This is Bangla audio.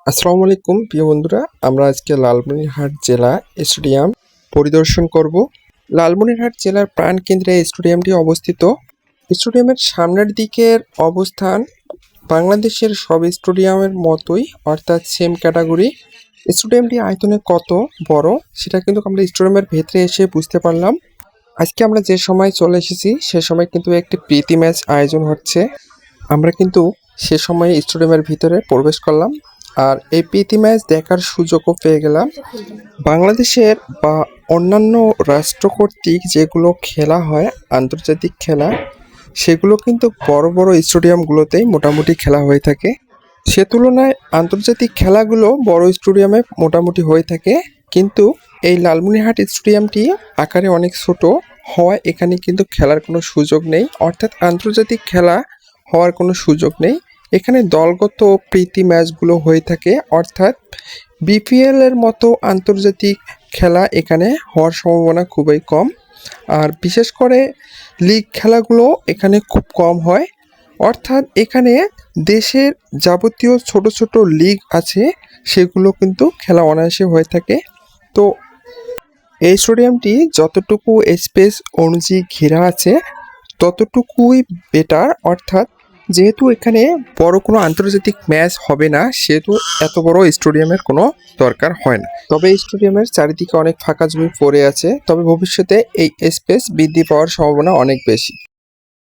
আসসালামু আলাইকুম প্রিয় বন্ধুরা, আমরা আজকে লালমনিরহাট জেলা স্টেডিয়াম পরিদর্শন করব। লালমনিরহাট জেলার প্রাণকেন্দ্রে এই স্টেডিয়ামটি অবস্থিত। স্টেডিয়ামের সামনের দিকের অবস্থান বাংলাদেশের সব স্টেডিয়ামের মতোই, অর্থাৎ সেম ক্যাটাগরি। স্টেডিয়ামটি আয়তনে কত বড় সেটা কিন্তু আমরা স্টেডিয়ামের ভেতরে এসে বুঝতে পারলাম। আজকে আমরা যে সময় চলে এসেছি সে সময় কিন্তু একটি প্রীতি ম্যাচ আয়োজন হচ্ছে। আমরা কিন্তু সে সময় স্টেডিয়ামের ভিতরে প্রবেশ করলাম আর এই প্রীতি ম্যাচ দেখার সুযোগও পেয়ে গেলাম। বাংলাদেশের বা অন্যান্য রাষ্ট্র কর্তৃক যেগুলো খেলা হয় আন্তর্জাতিক খেলা, সেগুলো কিন্তু বড় বড় স্টেডিয়ামগুলোতেই মোটামুটি খেলা হয়ে থাকে। সে তুলনায় আন্তর্জাতিক খেলাগুলো বড় স্টেডিয়ামে মোটামুটি হয়ে থাকে, কিন্তু এই লালমনিরহাট স্টেডিয়ামটি আকারে অনেক ছোট হওয়ায় এখানে কিন্তু খেলার কোনো সুযোগ নেই, অর্থাৎ আন্তর্জাতিক খেলা হওয়ার কোনো সুযোগ নেই। এখানে দলগত প্রীতি ম্যাচগুলো হয়ে থাকে, অর্থাৎ বিপিএল এর মতো আন্তর্জাতিক খেলা এখানে হওয়ার সম্ভাবনা খুবই কম। আর বিশেষ করে লিগ খেলাগুলো এখানে খুব কম হয়, অর্থাৎ এখানে দেশের যাবতীয় ছোট ছোট লিগ আছে সেগুলো কিন্তু খেলা অনায়াসে হয়ে থাকে। তো এই স্টেডিয়ামটি যতটুকু স্পেস অনুযায়ী ঘেরা আছে ততটুকুই বেটার, অর্থাৎ যেহেতু এখানে বড় কোনো আন্তর্জাতিক ম্যাচ হবে না সেহেতু এত বড় স্টেডিয়ামের কোনো দরকার হয় না। তবে এই স্টেডিয়ামের চারিদিকে অনেক ফাঁকা জমি পড়ে আছে, তবে ভবিষ্যতে এই স্পেস বৃদ্ধি পাওয়ার সম্ভাবনা অনেক বেশি।